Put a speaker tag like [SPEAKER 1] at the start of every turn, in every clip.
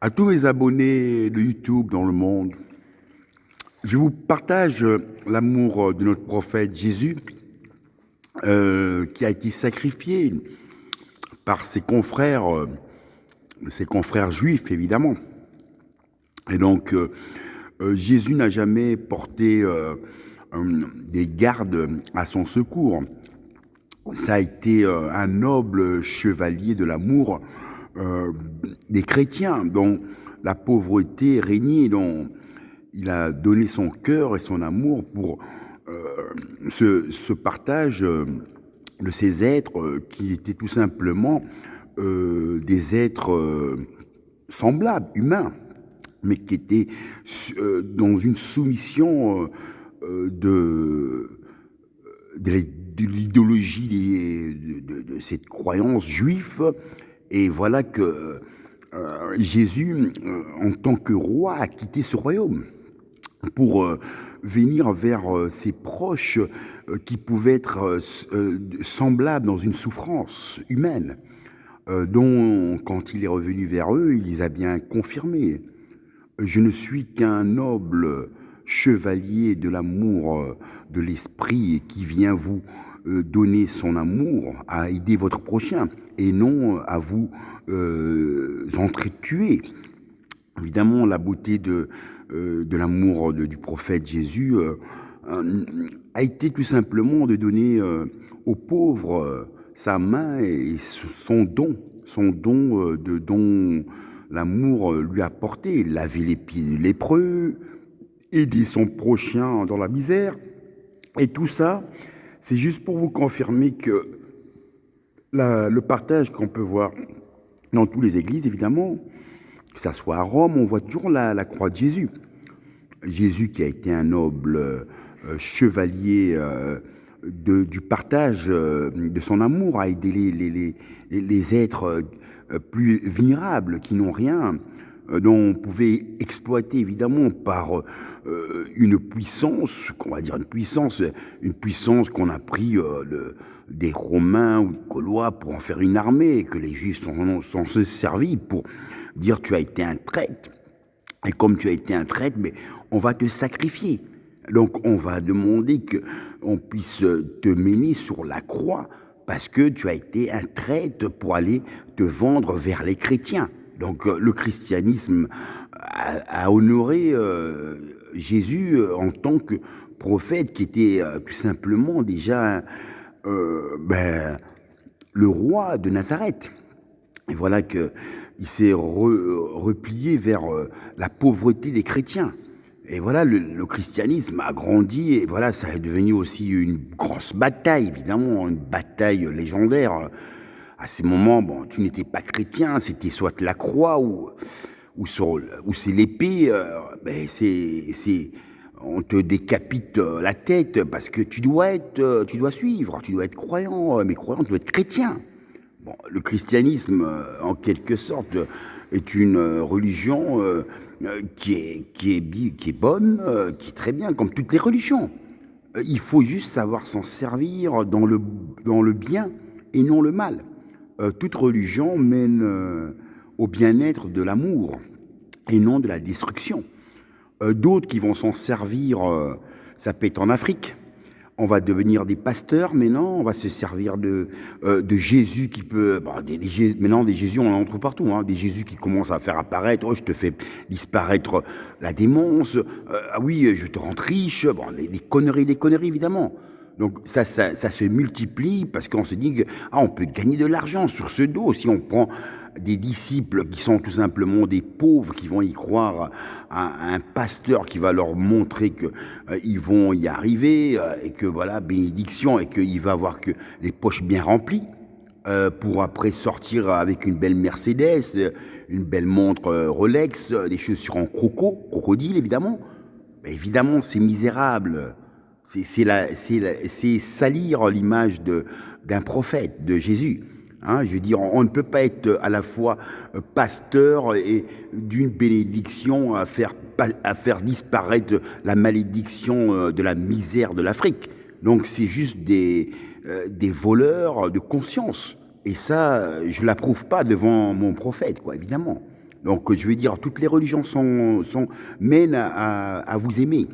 [SPEAKER 1] À tous mes abonnés de YouTube dans le monde, je vous partage l'amour de notre prophète Jésus qui a été sacrifié par ses confrères juifs évidemment. Et donc Jésus n'a jamais porté des gardes à son secours. Ça a été un noble chevalier de l'amour des chrétiens dont la pauvreté régnait, dont il a donné son cœur et son amour pour ce partage de ces êtres qui étaient tout simplement des êtres semblables, humains, mais qui étaient dans une soumission de l'idéologie de cette croyance juive. Et voilà que Jésus, en tant que roi, a quitté ce royaume pour venir vers ses proches qui pouvaient être semblables dans une souffrance humaine, dont, quand il est revenu vers eux, il les a bien confirmés. Je ne suis qu'un noble chevalier de l'amour de l'esprit qui vient vous donner son amour, à aider votre prochain et non à vous entretuer. Évidemment, la beauté de l'amour du prophète Jésus a été tout simplement de donner aux pauvres sa main et son don dont l'amour lui a porté, laver les pieds lépreux, aider son prochain dans la misère. Et tout ça, c'est juste pour vous confirmer que le partage qu'on peut voir dans toutes les églises, évidemment, que ça soit à Rome, on voit toujours la croix de Jésus. Jésus qui a été un noble chevalier du partage de son amour, à aider les êtres plus vulnérables, qui n'ont rien, dont on pouvait exploiter évidemment par une puissance, qu'on va dire une puissance qu'on a pris des Romains ou des Gaulois pour en faire une armée, et que les Juifs sont se servis pour dire tu as été un traître, et comme tu as été un traître, mais on va te sacrifier. Donc on va demander qu'on puisse te mener sur la croix parce que tu as été un traître pour aller te vendre vers les chrétiens. Donc le christianisme a honoré Jésus en tant que prophète qui était tout simplement déjà le roi de Nazareth. Et voilà qu'il s'est replié vers la pauvreté des chrétiens. Et voilà, le christianisme a grandi, et voilà, ça est devenu aussi une grosse bataille, évidemment, une bataille légendaire. À ces moments, bon, tu n'étais pas chrétien, c'était soit la croix ou c'est l'épée. On te décapite la tête parce que tu dois suivre, tu dois être croyant, mais croyant, tu dois être chrétien. Bon, le christianisme, en quelque sorte, est une religion qui est bonne, qui est très bien, comme toutes les religions. Il faut juste savoir s'en servir dans le bien et non le mal. Toute religion mène au bien-être de l'amour et non de la destruction. D'autres qui vont s'en servir, ça peut être en Afrique. On va devenir des pasteurs, mais non, on va se servir de Jésus qui peut... Maintenant, des Jésus, on en trouve partout. Des Jésus qui commencent à faire apparaître, je te fais disparaître la démence, ah oui, je te rends riche, des conneries, évidemment. Donc ça se multiplie parce qu'on se dit qu'on peut gagner de l'argent sur ce dos si on prend des disciples qui sont tout simplement des pauvres qui vont y croire à un pasteur qui va leur montrer qu'ils vont y arriver et que voilà, bénédiction, et qu'il va avoir que les poches bien remplies pour après sortir avec une belle Mercedes, une belle montre Rolex, des chaussures en crocodile évidemment. Mais évidemment, c'est misérable. C'est salir l'image d'un prophète, de Jésus. Je veux dire, on ne peut pas être à la fois pasteur et d'une bénédiction à faire disparaître la malédiction de la misère de l'Afrique. Donc c'est juste des voleurs de conscience. Et ça, je ne l'approuve pas devant mon prophète, quoi, évidemment. Donc, je veux dire, toutes les religions mènent à vous aimer,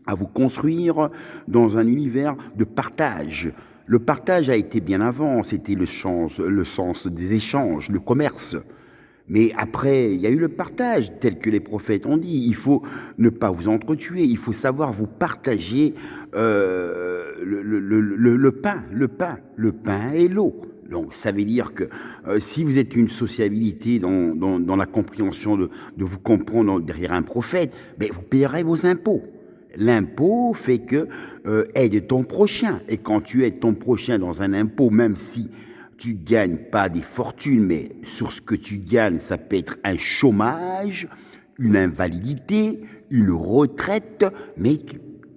[SPEAKER 1] à vous construire dans un univers de partage. Le partage a été bien avant, c'était le sens des échanges, le commerce. Mais après, il y a eu le partage, tel que les prophètes ont dit. Il faut ne pas vous entretuer, il faut savoir vous partager le pain et l'eau. Donc, ça veut dire que si vous êtes une sociabilité dans la compréhension de vous comprendre derrière un prophète, ben, vous payerez vos impôts. L'impôt fait que aide ton prochain. Et quand tu aides ton prochain dans un impôt, même si tu gagnes pas des fortunes, mais sur ce que tu gagnes, ça peut être un chômage, une invalidité, une retraite, mais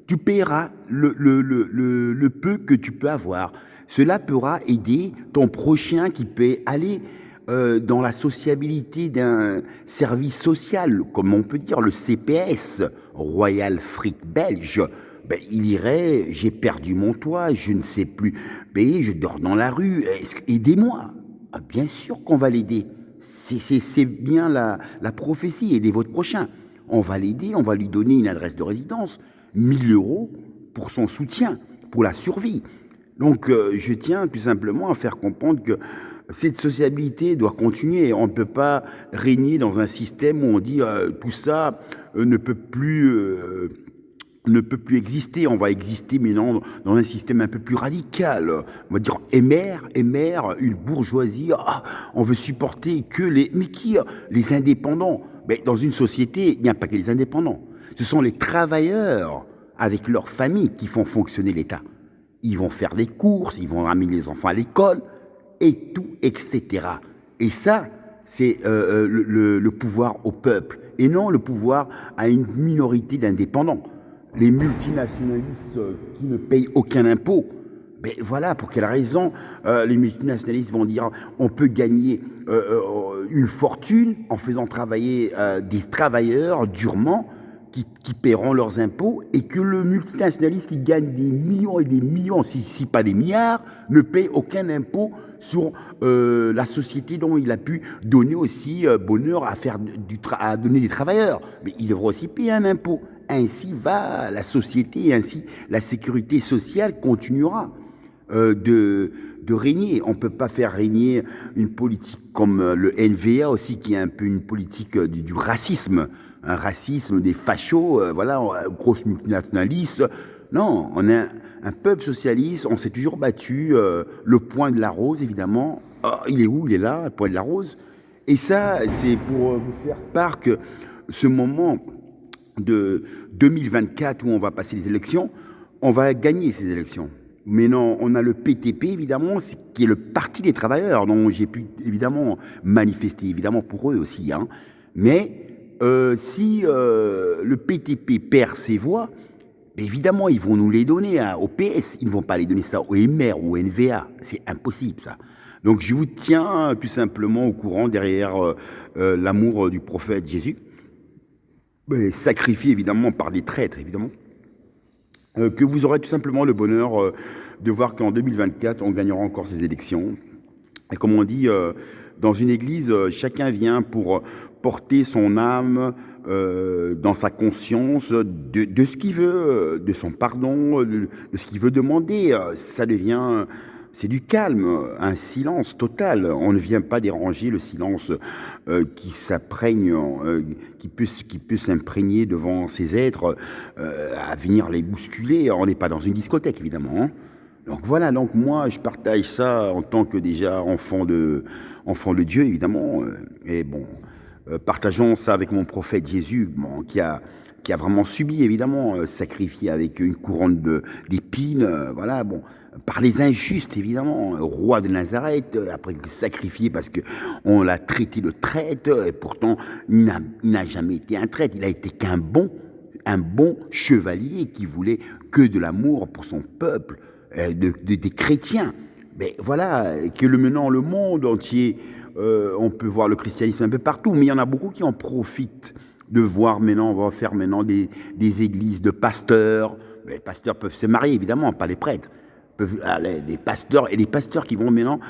[SPEAKER 1] tu paieras le peu que tu peux avoir. Cela pourra aider ton prochain qui peut aller dans la sociabilité d'un service social, comme on peut dire le CPS, Royal Fric Belge. Ben, il irait, j'ai perdu mon toit, je ne sais plus payer, je dors dans la rue, aidez-moi. Ah, bien sûr qu'on va l'aider. C'est bien la prophétie, aidez votre prochain. On va l'aider, on va lui donner une adresse de résidence, 1000 euros pour son soutien, pour la survie. Donc, je tiens tout simplement à faire comprendre que cette sociabilité doit continuer. On ne peut pas régner dans un système où on dit tout ça ne peut plus exister. On va exister maintenant dans un système un peu plus radical. On va dire émère, une bourgeoisie. Ah, on veut supporter que mais qui les indépendants. Mais dans une société, il n'y a pas que les indépendants. Ce sont les travailleurs avec leur famille qui font fonctionner l'État. Ils vont faire des courses, ils vont ramener les enfants à l'école, et tout, etc. Et ça, c'est le pouvoir au peuple, et non le pouvoir à une minorité d'indépendants. Les multinationalistes qui ne payent aucun impôt, ben voilà, pour quelle raison les multinationalistes vont dire on peut gagner une fortune en faisant travailler des travailleurs durement qui paieront leurs impôts, et que le multinationaliste qui gagne des millions et des millions, si pas des milliards, ne paye aucun impôt sur la société dont il a pu donner aussi bonheur à donner des travailleurs. Mais il devra aussi payer un impôt. Ainsi va la société, et ainsi la sécurité sociale continuera de régner. On ne peut pas faire régner une politique comme le NVA aussi, qui est un peu une politique du racisme, un racisme des fachos, voilà, grosse multinationaliste. Non, on est un peuple socialiste, on s'est toujours battu, le point de la rose, évidemment. Oh, il est où? Il est là, le point de la rose. Et ça, c'est pour vous faire part que ce moment de 2024 où on va passer les élections, on va gagner ces élections. Mais non, on a le PTP, évidemment, qui est le Parti des travailleurs, dont j'ai pu, évidemment, manifester, évidemment, pour eux aussi. Hein. Mais si le PTP perd ses voix, évidemment, ils vont nous les donner au PS. Ils ne vont pas les donner ça au MR ou au NVA. C'est impossible, ça. Donc, je vous tiens tout simplement au courant derrière l'amour du prophète Jésus, sacrifié, évidemment, par des traîtres, évidemment. Que vous aurez tout simplement le bonheur de voir qu'en 2024, on gagnera encore ces élections. Et comme on dit, dans une église, chacun vient pour porter son âme dans sa conscience de ce qu'il veut, de son pardon, de ce qu'il veut demander. Ça devient... C'est du calme, un silence total. On ne vient pas déranger le silence qui s'imprègne, qui peut s'imprégner devant ces êtres, à venir les bousculer. On n'est pas dans une discothèque, évidemment. Hein. Donc voilà, donc moi je partage ça en tant que déjà enfant de Dieu, évidemment. Et bon, partageons ça avec mon prophète Jésus, bon, qui a vraiment subi, évidemment, sacrifié avec une couronne d'épines, voilà, bon, par les injustes, évidemment, roi de Nazareth, après sacrifié parce qu'on l'a traité de traître, et pourtant, il n'a jamais été un traître, il a été qu'un bon chevalier qui voulait que de l'amour pour son peuple, des chrétiens. Mais voilà, que maintenant le monde entier, on peut voir le christianisme un peu partout, mais il y en a beaucoup qui en profitent de voir maintenant, on va faire maintenant des églises de pasteurs. Les pasteurs peuvent se marier, évidemment, pas les prêtres. Les pasteurs et les pasteurs qui vont maintenant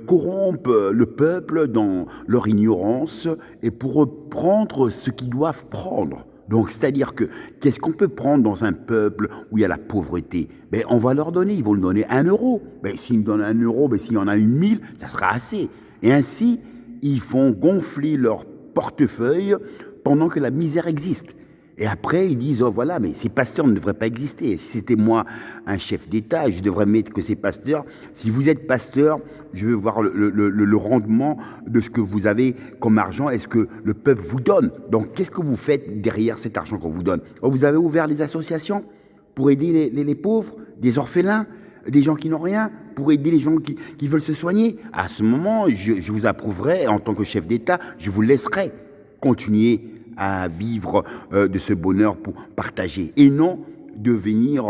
[SPEAKER 1] corrompre le peuple dans leur ignorance et pour prendre ce qu'ils doivent prendre. Donc, c'est-à-dire que qu'est-ce qu'on peut prendre dans un peuple où il y a la pauvreté? Ben, on va leur donner, ils vont nous donner 1 euro. Ben, s'ils nous donnent 1 euro, ben, s'il y en a 1000, ça sera assez. Et ainsi, ils font gonfler leur portefeuille pendant que la misère existe. Et après, ils disent, oh voilà, mais ces pasteurs ne devraient pas exister. Si c'était moi, un chef d'État, je devrais mettre que ces pasteurs, si vous êtes pasteur, je veux voir le rendement de ce que vous avez comme argent, est-ce que le peuple vous donne. Donc, qu'est-ce que vous faites derrière cet argent qu'on vous donne? Oh, vous avez ouvert des associations pour aider les pauvres, des orphelins, des gens qui n'ont rien, pour aider les gens qui veulent se soigner. À ce moment, je vous approuverai en tant que chef d'État, je vous laisserai continuer à vivre de ce bonheur pour partager et non de venir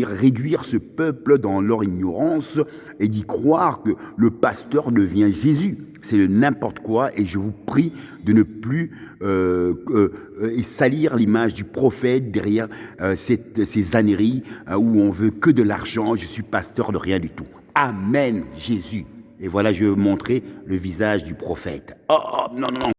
[SPEAKER 1] réduire ce peuple dans leur ignorance et d'y croire que le pasteur devient Jésus. C'est n'importe quoi et je vous prie de ne plus salir l'image du prophète derrière ces âneries où on veut que de l'argent. Je suis pasteur de rien du tout. Amen, Jésus. Et voilà, je vais vous montrer le visage du prophète. Oh, non, non, non.